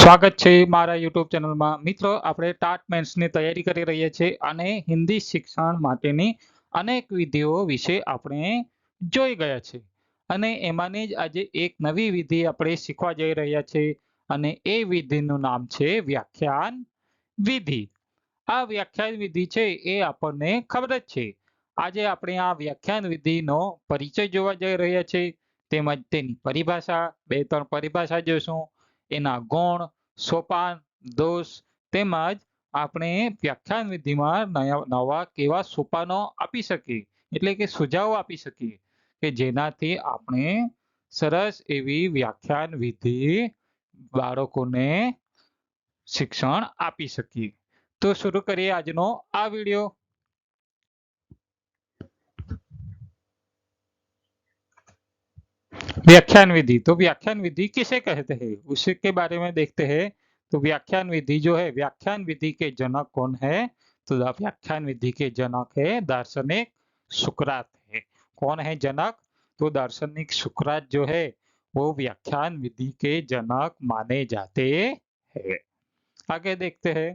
સ્વાગત છે મારા યુટ્યુબ ચેનલમાં। મિત્રો, આપણે ટાટ મેન્સની તૈયારી કરી રહ્યા છીએ અને હિન્દી શિક્ષણ માટેની અનેક વિધિઓ વિશે આપણે જોઈ ગયા છે અને એમાંની જ આજે એક નવી વિધિ આપણે શીખવા જઈ રહ્યા છે અને એ વિધિનું નામ છે વ્યાખ્યાન વિધિ। આ વ્યાખ્યાન વિધિ છે એ આપણને ખબર જ છે। આજે આપણે આ વ્યાખ્યાન વિધિનો પરિચય જોવા જઈ રહ્યા છે, તેમજ તેની પરિભાષા, બે ત્રણ પરિભાષા જોશું, એના ગુણ, સોપાન, દોષ, તેમજ આપણે વ્યાખ્યાન વિધિમાં નવા કેવા સોપાનો આપી શકીએ, એટલે કે સુઝાવ આપી શકીએ કે જેનાથી આપણે સરસ એવી વ્યાખ્યાન વિધિ બાળકોને શિક્ષણ આપી શકીએ। તો શરૂ કરીએ આજનો આ વિડિયો। व्याख्यान विधि। तो व्याख्यान विधि किसे कहते हैं उसी के बारे में देखते हैं। तो व्याख्यान विधि जो है, व्याख्यान विधि के जनक कौन है? तो व्याख्यान विधि के जनक है दार्शनिक सुकरात है। कौन है जनक? तो दार्शनिक सुकरात जो है वो व्याख्यान विधि के जनक माने जाते हैं। आगे देखते हैं।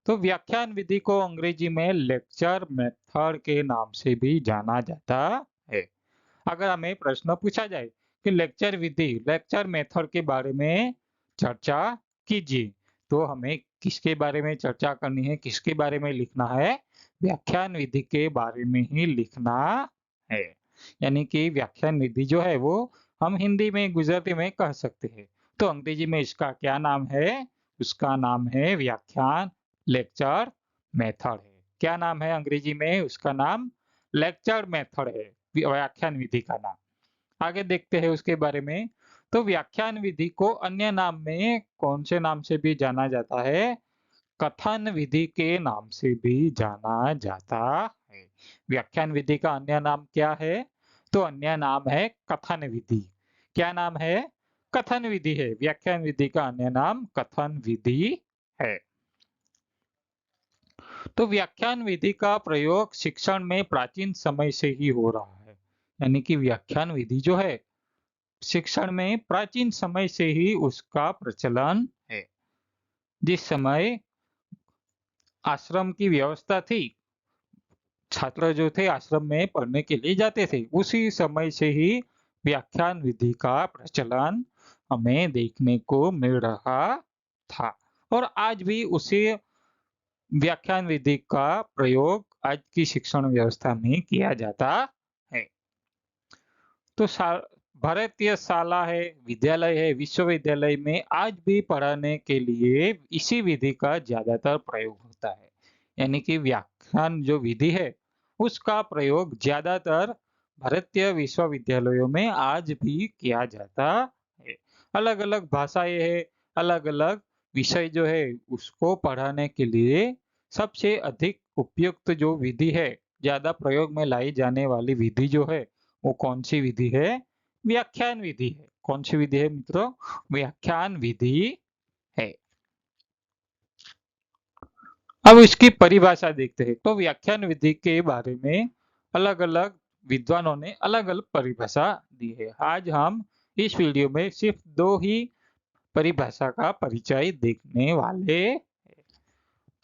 तो व्याख्यान विधि को अंग्रेजी में लेक्चर मेथड के नाम से भी जाना जाता है। अगर हमें प्रश्न पूछा जाए कि लेक्चर विधि, लेक्चर मेथड के बारे में चर्चा कीजिए, तो हमें किसके बारे में चर्चा करनी है, किसके बारे में लिखना है? व्याख्यान विधि के बारे में ही लिखना है। यानी कि व्याख्यान विधि जो है वो हम हिंदी में, गुजराती में कह सकते हैं। तो अंग्रेजी में इसका क्या नाम है? उसका नाम है व्याख्यान, लेक्चर मेथड है। क्या नाम है अंग्रेजी में? उसका नाम लेक्चर मेथड है, व्याख्यान विधि का नाम। आगे देखते हैं उसके बारे में। तो व्याख्यान विधि को अन्य नाम में कौन से नाम से भी जाना जाता है? कथन विधि के नाम से भी जाना जाता है। व्याख्यान विधि का अन्य नाम क्या है? तो अन्य नाम है कथन विधि। क्या नाम है? कथन विधि है। व्याख्यान विधि का अन्य नाम कथन विधि है। तो व्याख्यान विधि का प्रयोग शिक्षण में प्राचीन समय से ही हो रहा है। यानी कि व्याख्यान विधि जो है शिक्षण में प्राचीन समय से ही उसका प्रचलन है। जिस समय आश्रम की व्यवस्था थी, छात्र जो थे आश्रम में पढ़ने के लिए जाते थे, उसी समय से ही व्याख्यान विधि का प्रचलन हमें देखने को मिल रहा था और आज भी उसी व्याख्यान विधि का प्रयोग आज की शिक्षण व्यवस्था में किया जाता है। तो भारतीय शाला है, विद्यालय है, विश्वविद्यालय में आज भी पढ़ाने के लिए इसी विधि का ज्यादातर प्रयोग होता है। यानी कि व्याख्यान जो विधि है उसका प्रयोग ज्यादातर भारतीय विश्वविद्यालयों में आज भी किया जाता है। अलग अलग भाषाएं है, अलग अलग विषय जो है उसको पढ़ाने के लिए सबसे अधिक उपयुक्त जो विधि है, ज्यादा प्रयोग में लाई जाने वाली विधि जो है वो कौन सी विधि है? व्याख्यान विधि है। कौन सी विधि है मित्रों? व्याख्यान विधि है। अब इसकी परिभाषा देखते हैं। तो व्याख्यान विधि के बारे में अलग अलग विद्वानों ने अलग अलग परिभाषा दी है। आज हम इस वीडियो में सिर्फ दो ही परिभाषा का परिचय देखने वाले हैं।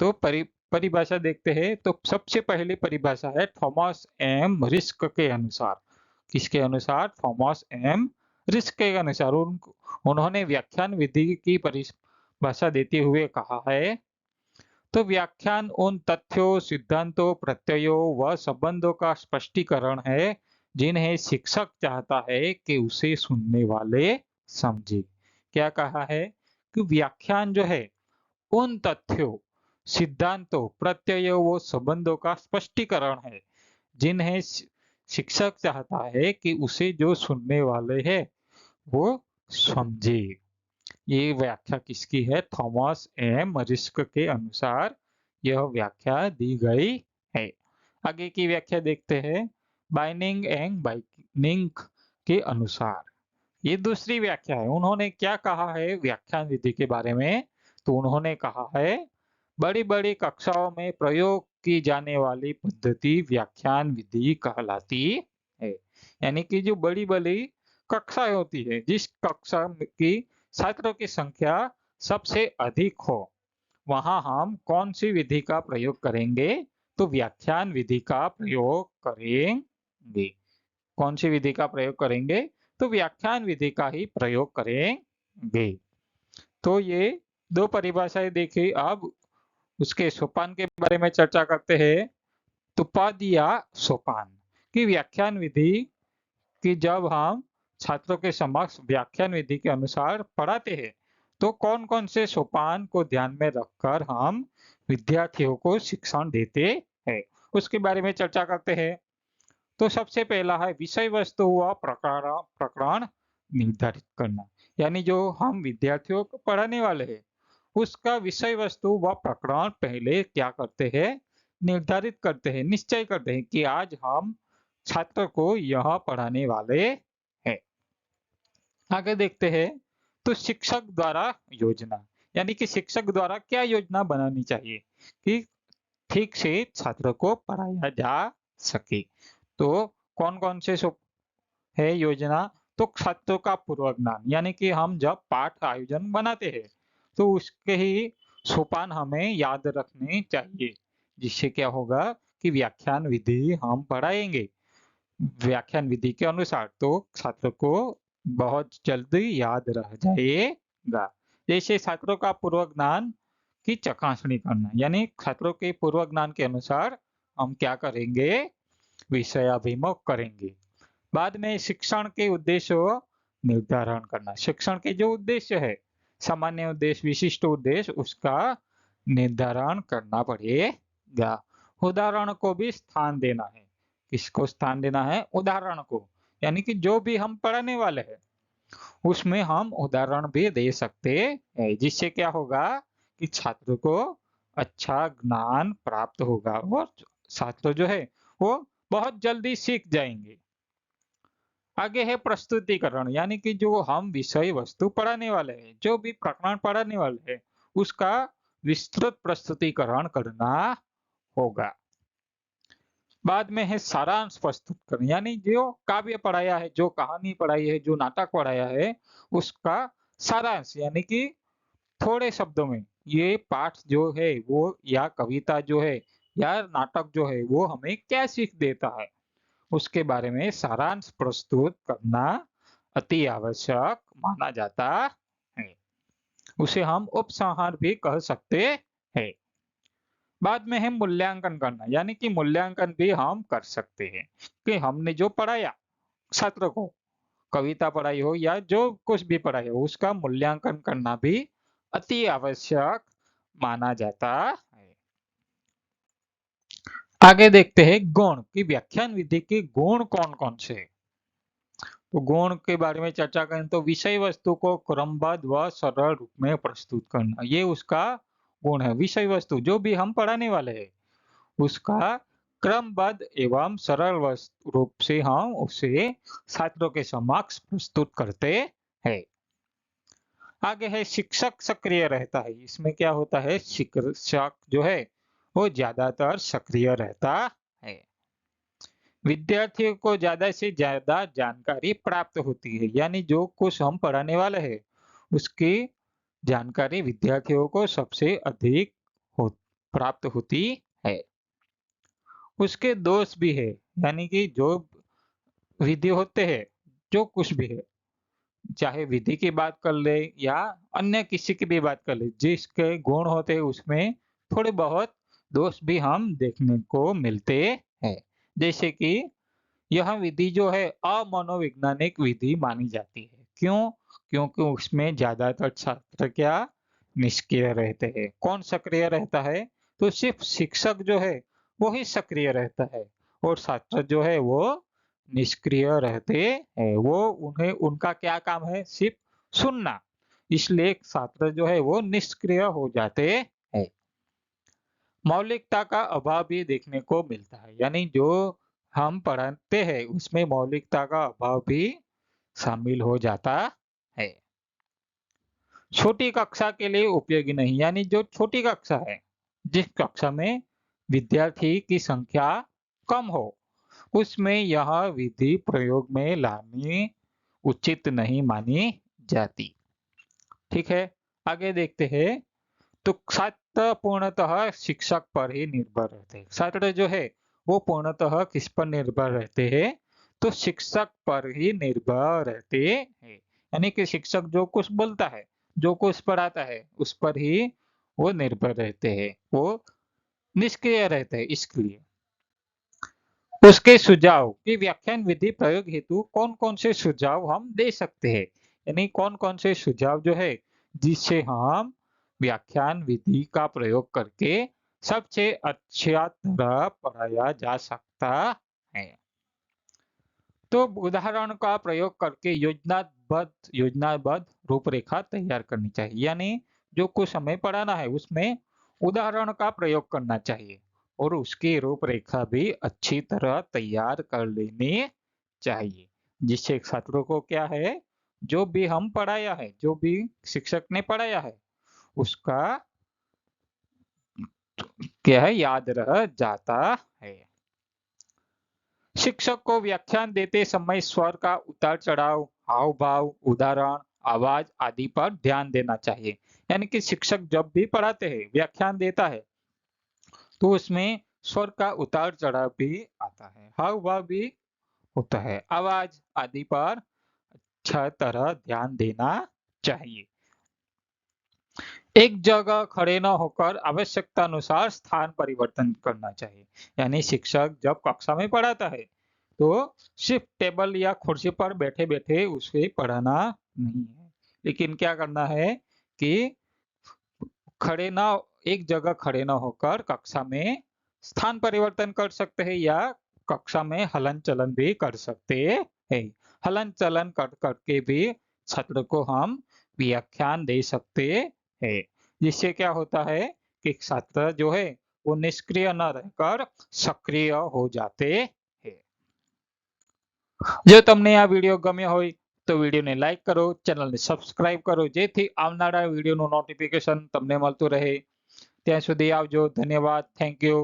तो परिभाषा देखते हैं। तो सबसे पहली परिभाषा है थॉमस एम रिस्क के अनुसार। किसके अनुसार? थॉमस एम रिस्क के अनुसार उन्होंने व्याख्यान विधि की परिभाषा देते हुए कहा है, तो व्याख्यान उन तथ्यों, सिद्धांतों, प्रत्ययों व संबंधों का स्पष्टीकरण है जिन्हें शिक्षक चाहता है कि उसे सुनने वाले समझे। क्या कहा है? कि व्याख्यान जो है उन तथ्यों, सिद्धांतों, प्रत्ययों व संबंधों का स्पष्टीकरण है जिन्हें शिक्षक चाहता है कि उसे जो सुनने वाले हैं वो समझे। ये व्याख्या किसकी है? थॉमस एम रिस्क के अनुसार यह व्याख्या दी गई है। आगे की व्याख्या देखते हैं। बाइनिंग एंड बाइनिंग के अनुसार, ये दूसरी व्याख्या है। उन्होंने क्या कहा है व्याख्यान विधि के बारे में? तो उन्होंने कहा है, बड़ी बड़ी कक्षाओं में प्रयोग की जाने वाली पद्धति व्याख्यान विधि कहलाती है। यानी कि जो बड़ी बड़ी कक्षाएं होती है, जिस कक्षा की छात्रों की संख्या सबसे अधिक हो, वहां हम कौन सी विधि का प्रयोग करेंगे? तो व्याख्यान विधि का प्रयोग करेंगे। कौन सी विधि का प्रयोग करेंगे? तो व्याख्यान विधि का ही प्रयोग करेंगे। तो ये दो परिभाषाएं देखी। अब उसके सोपान के बारे में चर्चा करते हैं। तुपादिया सोपान की व्याख्यान विधि कि जब हम छात्रों के समक्ष व्याख्यान विधि के अनुसार पढ़ाते हैं तो कौन कौन से सोपान को ध्यान में रखकर हम विद्यार्थियों को शिक्षण देते हैं, उसके बारे में चर्चा करते हैं। तो सबसे पहला है विषय वस्तु व प्रकरण निर्धारित करना, यानी जो हम विद्यार्थियों को पढ़ाने वाले हैं उसका विषय वस्तु व प्रकरण पहले क्या करते हैं? निर्धारित करते हैं, निश्चय करते हैं कि आज हम छात्र को यह पढ़ाने वाले हैं। आगे देखते हैं। तो शिक्षक द्वारा योजना, यानी कि शिक्षक द्वारा क्या योजना बनानी चाहिए कि ठीक से छात्र को पढ़ाया जा सके। तो कौन कौन से है योजना? तो छात्रों का पूर्व ज्ञान, यानी कि हम जब पाठ आयोजन बनाते हैं तो उसके ही सोपान हमें याद रखने चाहिए, जिससे क्या होगा कि व्याख्यान विधि हम पढ़ाएंगे व्याख्यान विधि के अनुसार तो छात्र को बहुत जल्दी याद रह जाएगा। जैसे छात्रों का पूर्व ज्ञान की चकासणी करना, यानी छात्रों के पूर्व ज्ञान के अनुसार हम क्या करेंगे? विषयाभिमुख करेंगे। बाद में शिक्षण के उद्देश्य निर्धारण करना, शिक्षण के जो उद्देश्य है, सामान्य उद्देश्य, विशिष्ट उद्देश्य, उसका निर्धारण करना पड़ेगा। उदाहरण को भी स्थान देना है। किसको स्थान देना है? उदाहरण को, यानी कि जो भी हम पढ़ाने वाले हैं उसमें हम उदाहरण भी दे सकते हैं, जिससे क्या होगा कि छात्र को अच्छा ज्ञान प्राप्त होगा और छात्र जो है वो बहुत जल्दी सीख जाएंगे। आगे है प्रस्तुतिकरण, यानी कि जो हम विषय वस्तु पढ़ाने वाले हैं, जो भी प्रकरण पढ़ाने वाले हैं उसका विस्तृत प्रस्तुतिकरण करना होगा। बाद में है सारांश प्रस्तुत करना, यानी जो काव्य पढ़ाया है, जो कहानी पढ़ाई है, जो नाटक पढ़ाया है उसका सारांश, यानी कि थोड़े शब्दों में ये पाठ जो है वो या कविता जो है या नाटक जो है वो हमें क्या सीख देता है, उसके बारे में सारांश प्रस्तुत करना अति आवश्यक माना जाता है। उसे हम उपसंहार भी कह सकते हैं। बाद में है मूल्यांकन करना, यानी कि मूल्यांकन भी हम कर सकते हैं कि हमने जो पढ़ाया छात्र को, कविता पढ़ाई हो या जो कुछ भी पढ़ाई हो, उसका मूल्यांकन करना भी अति आवश्यक माना जाता है। आगे देखते हैं गुण की व्याख्यान विधि के गुण कौन कौन से हैं। तो गुण के बारे में चर्चा करें तो विषय वस्तु को क्रमबद्ध व सरल रूप में प्रस्तुत करना, ये उसका गुण है। विषय वस्तु जो भी हम पढ़ाने वाले हैं उसका क्रमबद्ध एवं सरल रूप से हम उसे छात्रों के समक्ष प्रस्तुत करते हैं। आगे है शिक्षक सक्रिय रहता है। इसमें क्या होता है? शिक्षक जो है वो ज्यादातर सक्रिय रहता है। विद्यार्थियों को ज्यादा से ज्यादा जानकारी प्राप्त होती है, यानी जो कुछ हम पढ़ाने वाले हैं उसकी जानकारी विद्यार्थियों को सबसे अधिक प्राप्त होती है। उसके दोष भी है, यानी कि जो विधि होते हैं, जो कुछ भी है, चाहे विधि की बात कर ले या अन्य किसी की भी बात कर ले, जिसके गुण होते हैं उसमें थोड़े बहुत दोष भी हम देखने को मिलते हैं। जैसे कि यह विधि जो है अमनोवैज्ञानिक विधि मानी जाती है। क्यों? क्योंकि उसमें ज्यादातर छात्र क्या निष्क्रिय रहते हैं। कौन सक्रिय रहता है? तो सिर्फ शिक्षक जो है वो ही सक्रिय रहता है और छात्र जो है वो निष्क्रिय रहते हैं। वो उन्हें उनका क्या काम है? सिर्फ सुनना, इसलिए छात्र जो है वो निष्क्रिय हो जाते हैं। मौलिकता का अभाव भी देखने को मिलता है, यानी जो हम पढ़ाते हैं उसमें मौलिकता का अभाव भी शामिल हो जाता है। छोटी कक्षा के लिए उपयोगी नहीं, यानी जो छोटी कक्षा है, जिस कक्षा में विद्यार्थी की संख्या कम हो, उसमें यह विधि प्रयोग में लानी उचित नहीं मानी जाती। ठीक है। आगे देखते हैं तो छात्र पूर्णतः शिक्षक पर ही निर्भर रहते हैं। छात्र जो है वो पूर्णतः किस पर निर्भर रहते हैं? तो शिक्षक पर ही निर्भर रहते हैं। यानी कि शिक्षक जो कुछ बोलता है, जो कुछ पढ़ाता है, उस पर ही वो निर्भर रहते हैं, वो निष्क्रिय रहते हैं। इसके लिए उसके सुझाव की व्याख्यान विधि प्रयोग हेतु कौन कौन से सुझाव हम दे सकते हैं, यानी कौन कौन से सुझाव जो है जिससे हम व्याख्यान विधि का प्रयोग करके सबसे अच्छा तरह पढ़ाया जा सकता है। तो उदाहरण का प्रयोग करके योजनाबद्ध रूपरेखा तैयार करनी चाहिए, यानी जो कुछ हमें पढ़ाना है उसमें उदाहरण का प्रयोग करना चाहिए और उसकी रूपरेखा भी अच्छी तरह तैयार कर लेनी चाहिए, जिससे छात्रों को क्या है, जो भी हम पढ़ाया है, जो भी शिक्षक ने पढ़ाया है, उसका क्या है, याद रह जाता है। शिक्षक को व्याख्यान देते समय स्वर का उतार चढ़ाव, हाव भाव, उदाहरण, आवाज आदि पर ध्यान देना चाहिए। यानी कि शिक्षक जब भी पढ़ाते हैं, व्याख्यान देता है, तो उसमें स्वर का उतार चढ़ाव भी आता है, हाव भाव भी होता है, आवाज आदि पर अच्छा तरह ध्यान देना चाहिए। एक जगह खड़े न होकर आवश्यकता अनुसार स्थान परिवर्तन करना चाहिए। यानी शिक्षक जब कक्षा में पढ़ाता है तो सिर्फ टेबल या कुर्सी पर बैठे बैठे उसे पढ़ाना नहीं है, लेकिन क्या करना है कि खड़े ना एक जगह खड़े न होकर कक्षा में स्थान परिवर्तन कर सकते हैं या कक्षा में हलन चलन भी कर सकते हैं। हलन चलन कर करके भी छात्र को हम व्याख्यान दे सकते हैं, जिससे क्या होता है कि छात्र जो है वो निष्क्रिय न रहकर सक्रिय हो जाते हैं। जो તમને આ વિડિયો ગમ્યો હોય તો વિડિયોને લાઈક કરો, ચેનલને સબસ્ક્રાઇબ કરો, જેથી આવનારા વિડિયોનું નોટિફિકેશન તમને મળતું રહે। ત્યાં સુધી આવજો, ધન્યવાદ, થેન્ક યુ।